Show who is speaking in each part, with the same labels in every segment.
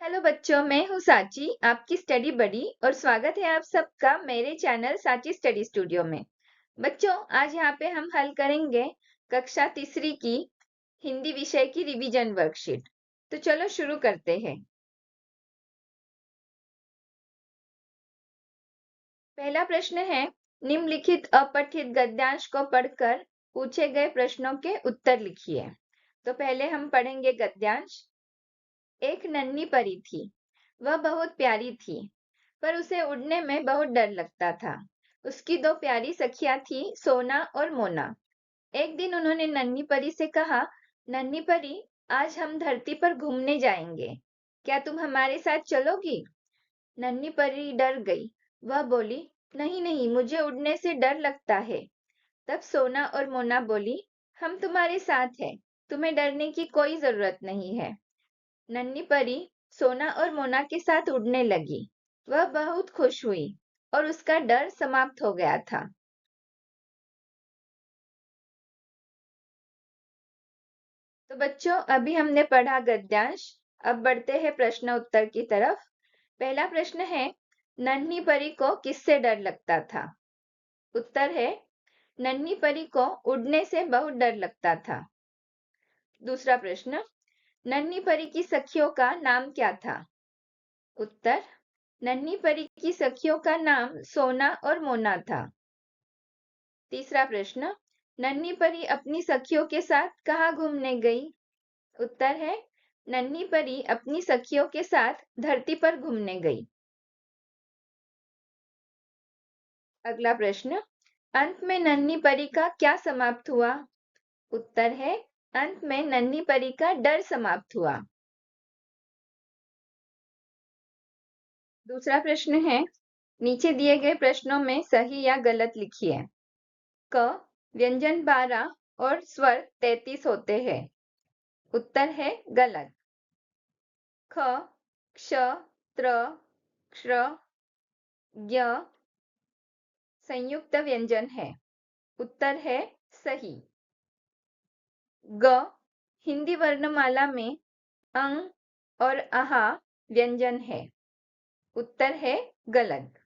Speaker 1: Hello बच्चों, मैं हूँ साची, आपकी स्टडी बडी और स्वागत है आप सबका मेरे चैनल साची स्टडी स्टूडियो में। बच्चों, आज यहाँ पे हम हल करेंगे कक्षा तीसरी की हिंदी विषय की रिवीजन वर्कशीट। तो चलो शुरू करते हैं। पहला प्रश्न है, निम्नलिखित अपठित गद्यांश को पढ़कर पूछे गए प्रश्नों के उत्तर लिखिए। तो पहले हम पढ़ेंगे गद्यांश। एक नन्ही परी थी, वह बहुत प्यारी थी, पर उसे उड़ने में बहुत डर लगता था। उसकी दो प्यारी सखियां थी, सोना और मोना। एक दिन उन्होंने नन्ही परी से कहा, नन्ही परी, आज हम धरती पर घूमने जाएंगे, क्या तुम हमारे साथ चलोगी? नन्ही परी डर गई। वह बोली, नहीं नहीं, मुझे उड़ने से डर लगता है। तब सोना और मोना बोली, हम तुम्हारे साथ हैं, तुम्हें डरने की कोई जरूरत नहीं है। नन्ही परी सोना और मोना के साथ उड़ने लगी। वह बहुत खुश हुई और उसका डर समाप्त हो गया था। तो बच्चों, अभी हमने पढ़ा गद्यांश। अब बढ़ते हैं प्रश्न उत्तर की तरफ। पहला प्रश्न है, नन्ही परी को किससे डर लगता था? उत्तर है, नन्ही परी को उड़ने से बहुत डर लगता था। दूसरा प्रश्न, नन्ही परी की सखियों का नाम क्या था? उत्तर, नन्ही परी की सखियों का नाम सोना और मोना था। तीसरा प्रश्न, नन्ही परी अपनी सखियों के साथ कहाँ घूमने गई? उत्तर है, नन्ही परी अपनी सखियों के साथ धरती पर घूमने गई। अगला प्रश्न, अंत में नन्ही परी का क्या समाप्त हुआ? उत्तर है, अंत में नन्ही परी का डर समाप्त हुआ। दूसरा प्रश्न है, नीचे दिए गए प्रश्नों में सही या गलत लिखिए। क, व्यंजन 12 और स्वर 33 होते हैं। उत्तर है गलत। ख, क्ष, त्र, क्ष, ज्ञ संयुक्त व्यंजन है। उत्तर है सही। ग, हिंदी वर्णमाला में अंग और आहा व्यंजन है। उत्तर है गलत।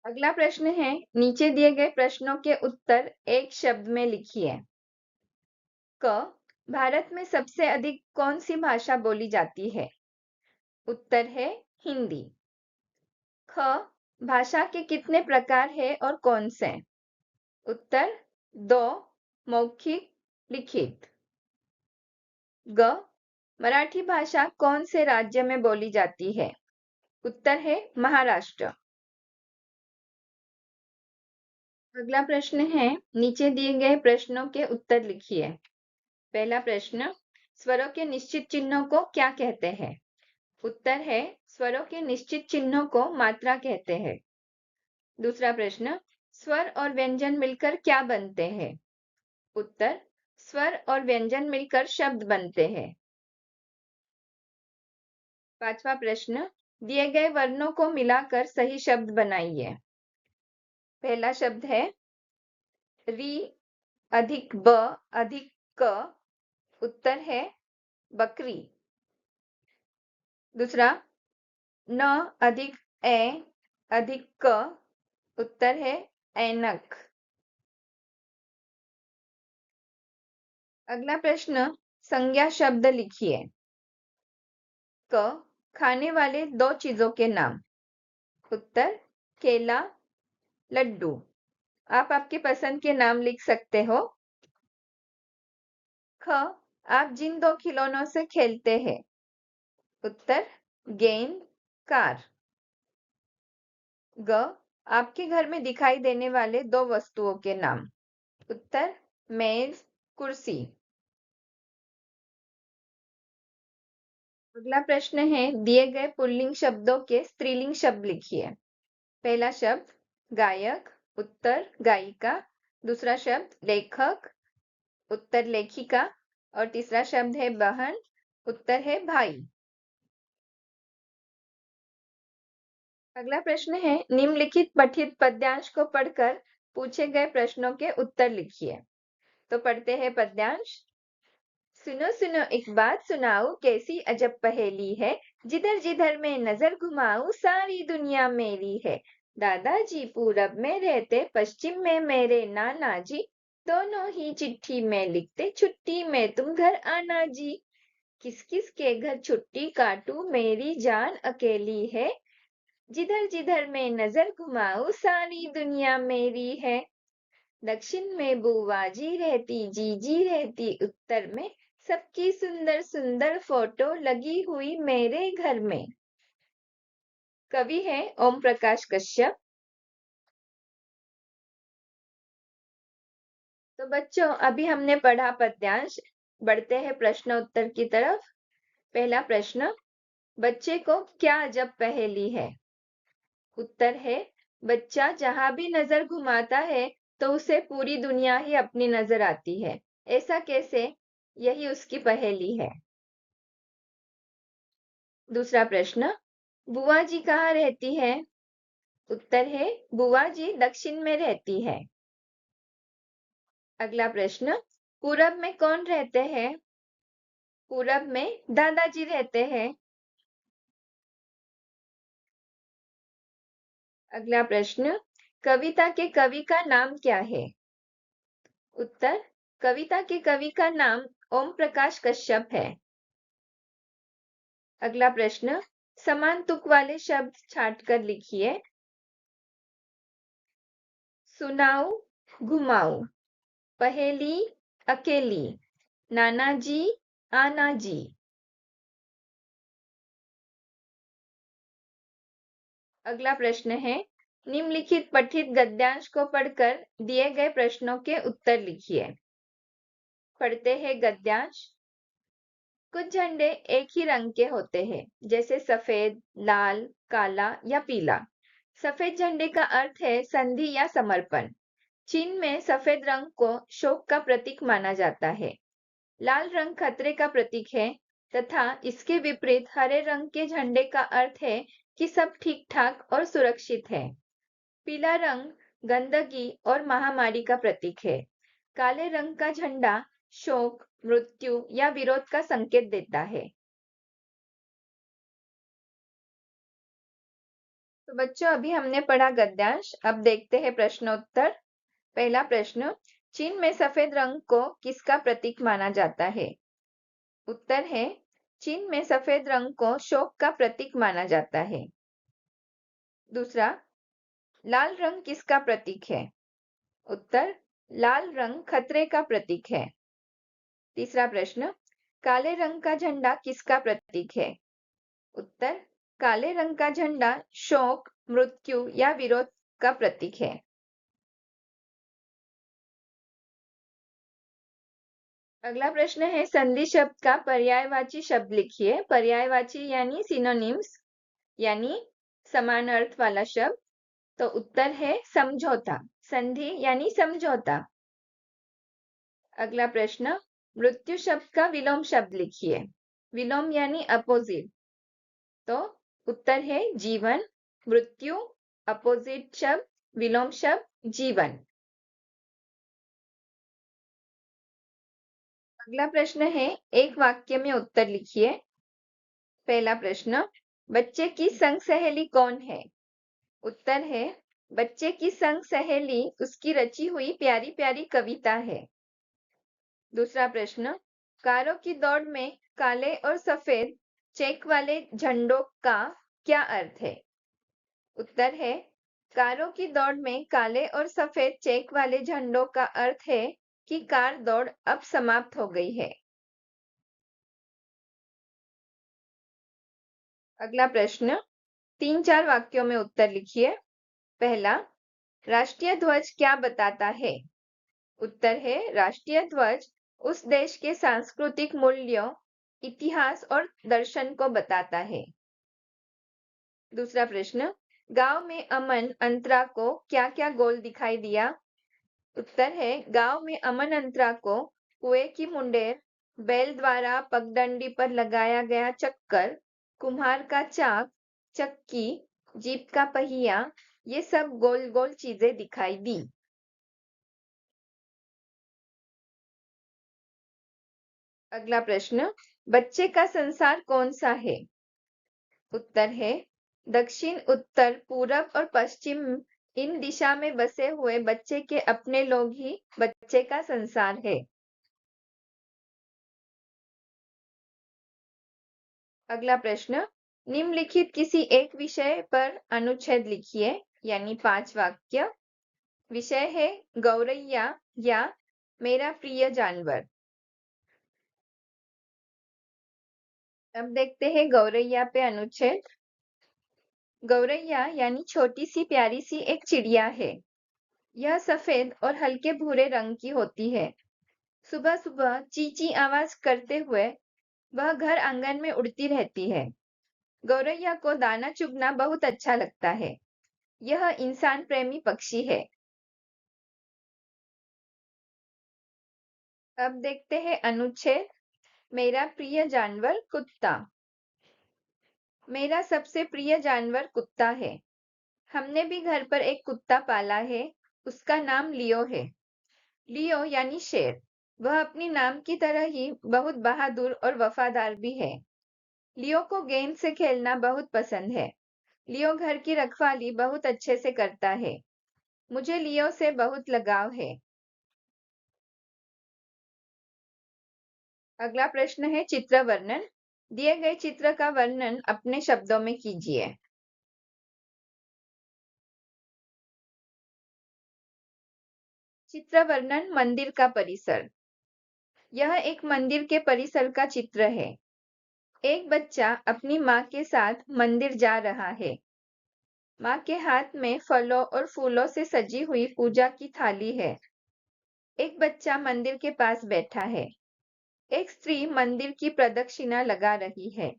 Speaker 1: अगला प्रश्न है, नीचे दिए गए प्रश्नों के उत्तर एक शब्द में लिखिए। क, भारत में सबसे अधिक कौन सी भाषा बोली जाती है? उत्तर है हिंदी। ख, भाषा के कितने प्रकार हैं और कौन से? उत्तर 2, मौखिक, लिखित। ग, मराठी भाषा कौन से राज्य में बोली जाती है? उत्तर है महाराष्ट्र। अगला प्रश्न है, नीचे दिए गए प्रश्नों के उत्तर लिखिए। पहला प्रश्न, स्वरों के निश्चित चिन्हों को क्या कहते हैं? उत्तर है, स्वरों के निश्चित चिन्हों को मात्रा कहते हैं। दूसरा प्रश्न, स्वर और व्यंजन मिलकर क्या बनते हैं? उत्तर, स्वर और व्यंजन मिलकर शब्द बनते हैं। पांचवा प्रश्न, दिए गए वर्णों को मिलाकर सही शब्द बनाइए। पहला शब्द है री अधिक ब अधिक क। उत्तर है बकरी। दूसरा, न अधिक ए अधिक क। उत्तर है ऐनक। अगला प्रश्न, संज्ञा शब्द लिखिए। क, खाने वाले दो चीजों के नाम। उत्तर, केला, लड्डू। आप आपके पसंद के नाम लिख सकते हो। ख, आप जिन दो खिलौनों से खेलते हैं। उत्तर, गेंद, कार। ग, आपके घर में दिखाई देने वाले दो वस्तुओं के नाम। उत्तर, मेज, कुर्सी। अगला प्रश्न है, दिए गए पुल्लिंग शब्दों के स्त्रीलिंग शब्द लिखिए। पहला शब्द गायक। उत्तर, गायिका। दूसरा शब्द लेखक। उत्तर, लेखिका। और तीसरा शब्द है बहन। उत्तर है भाई। अगला प्रश्न है, निम्नलिखित पठित पद्यांश को पढ़कर पूछे गए प्रश्नों के उत्तर लिखिए। तो पढ़ते हैं पद्यांश। सुनो सुनो एक बात सुनाऊं, कैसी अजब पहेली है। जिधर जिधर मैं नजर घुमाऊं सारी दुनिया मेरी है। दादाजी पूरब में रहते, पश्चिम में मेरे नाना जी। दोनों ही चिट्ठी में लिखते, छुट्टी में तुम घर आना जी। किस किस के घर छुट्टी काटूं, मेरी जान अकेली है। जिधर जिधर मैं नजर घुमाऊं सारी दुनिया मेरी है। दक्षिण में बुआ जी रहती, जीजी रहती उत्तर में। सबकी सुंदर सुंदर फोटो लगी हुई मेरे घर में। कवि है ओम प्रकाश कश्यप। तो बच्चों, अभी हमने पढ़ा पद्यांश। बढ़ते हैं प्रश्न उत्तर की तरफ। पहला प्रश्न, बच्चे को क्या अजब पहेली है। उत्तर है, बच्चा जहां भी नजर घुमाता है तो उसे पूरी दुनिया ही अपनी नजर आती है। ऐसा कैसे, यही उसकी पहेली है। दूसरा प्रश्न, बुआ जी कहाँ रहती है। उत्तर है, बुआ जी दक्षिण में रहती है। अगला प्रश्न, पूरब में कौन रहते हैं। पूरब में दादाजी रहते हैं। अगला प्रश्न, कविता के कवि का नाम क्या है। उत्तर, कविता के कवि का नाम ओम प्रकाश कश्यप है। अगला प्रश्न, समान तुक वाले शब्द छांट कर लिखिए। सुनाऊ, घुमाऊ, पहेली, अकेली, नाना जी, आना जी। अगला प्रश्न है, निम्नलिखित पठित गद्यांश को पढ़कर दिए गए प्रश्नों के उत्तर लिखिए। पढ़ते हैं गद्यांश। कुछ झंडे एक ही रंग के होते हैं, जैसे सफेद, लाल, काला या पीला। सफेद झंडे का अर्थ है संधि या समर्पण। चीन में सफेद रंग को शोक का प्रतीक माना जाता है। लाल रंग खतरे का प्रतीक है तथा इसके विपरीत हरे रंग के झंडे का अर्थ है कि सब ठीक ठाक और सुरक्षित है। पीला रंग गंदगी और महामारी का प्रतीक है। काले रंग का झंडा शोक, मृत्यु या विरोध का संकेत देता है। तो बच्चों, अभी हमने पढ़ा गद्यांश। अब देखते हैं प्रश्नोत्तर। पहला प्रश्न, चीन में सफेद रंग को किसका प्रतीक माना जाता है। उत्तर है, चीन में सफेद रंग को शोक का प्रतीक माना जाता है। दूसरा, लाल रंग किसका प्रतीक है। उत्तर, लाल रंग खतरे का प्रतीक है। तीसरा प्रश्न, काले रंग का झंडा किसका प्रतीक है। उत्तर, काले रंग का झंडा शोक, मृत्यु या विरोध का प्रतीक है। अगला प्रश्न है, संधि शब्द का पर्यायवाची शब्द लिखिए। पर्यायवाची यानी सिनोनिम्स, यानी समान अर्थ वाला शब्द। तो उत्तर है समझौता। संधि यानी समझौता। अगला प्रश्न, मृत्यु शब्द का विलोम शब्द लिखिए। विलोम यानी अपोजिट। तो उत्तर है जीवन। मृत्यु अपोजिट शब्द, विलोम शब्द जीवन। अगला प्रश्न है, एक वाक्य में उत्तर लिखिए। पहला प्रश्न, बच्चे की संग सहेली कौन है। उत्तर है, बच्चे की संग सहेली उसकी रची हुई प्यारी प्यारी कविता है। दूसरा प्रश्न, कारों की दौड़ में काले और सफेद चेक वाले झंडों का क्या अर्थ है। उत्तर है, कारों की दौड़ में काले और सफेद चेक वाले झंडों का अर्थ है कि कार दौड़ अब समाप्त हो गई है। अगला प्रश्न, 3-4 वाक्यों में उत्तर लिखिए। पहला, राष्ट्रीय ध्वज क्या बताता है। उत्तर है, राष्ट्रीय ध्वज उस देश के सांस्कृतिक मूल्यों, इतिहास और दर्शन को बताता है। दूसरा प्रश्न, गांव में अमन अंतरा को क्या क्या गोल दिखाई दिया। उत्तर है, गांव में अमन अंतरा को कुएं की मुंडेर, बैल द्वारा पगडंडी पर लगाया गया चक्कर, कुम्हार का चाक, चक्की, जीप का पहिया, ये सब गोल गोल चीजें दिखाई दी। अगला प्रश्न, बच्चे का संसार कौन सा है? उत्तर है दक्षिण, उत्तर, पूरब और पश्चिम। इन दिशा में बसे हुए बच्चे के अपने लोग ही बच्चे का संसार है। अगला प्रश्न, निम्नलिखित किसी एक विषय पर अनुच्छेद लिखिए, यानी 5 वाक्य। विषय है गौरैया या मेरा प्रिय जानवर। अब देखते हैं गौरैया पे अनुच्छेद। गौरैया यानी छोटी सी प्यारी सी एक चिड़िया है। यह सफेद और हल्के भूरे रंग की होती है। सुबह सुबह ची ची आवाज करते हुए वह घर आंगन में उड़ती रहती है। गौरैया को दाना चुगना बहुत अच्छा लगता है। यह इंसान प्रेमी पक्षी है। अब देखते हैं अनुच्छेद, मेरा प्रिय जानवर कुत्ता। मेरा सबसे प्रिय जानवर कुत्ता है। हमने भी घर पर एक कुत्ता पाला है। उसका नाम लियो है। लियो यानी शेर। वह अपनी नाम की तरह ही बहुत बहादुर और वफादार भी है। लियो को गेंद से खेलना बहुत पसंद है। लियो घर की रखवाली बहुत अच्छे से करता है। मुझे लियो से बहुत लगाव है। अगला प्रश्न है चित्र वर्णन। दिए गए चित्र का वर्णन अपने शब्दों में कीजिए। चित्र वर्णन, मंदिर का परिसर। यह एक मंदिर के परिसर का चित्र है। एक बच्चा अपनी माँ के साथ मंदिर जा रहा है। माँ के हाथ में फलों और फूलों से सजी हुई पूजा की थाली है। एक बच्चा मंदिर के पास बैठा है। एक स्त्री मंदिर की प्रदक्षिणा लगा रही है।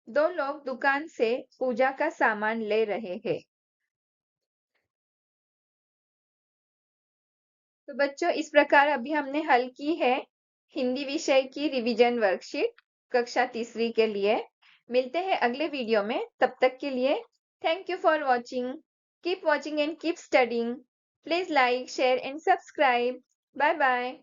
Speaker 1: दो लोग दुकान से पूजा का सामान ले रहे हैं। तो बच्चों, इस प्रकार अभी हमने हल की है हिंदी विषय की रिवीजन वर्कशीट कक्षा तीसरी के लिए। मिलते हैं अगले वीडियो में। तब तक के लिए thank you for watching. Keep watching and keep studying. Please like, share and subscribe. Bye bye.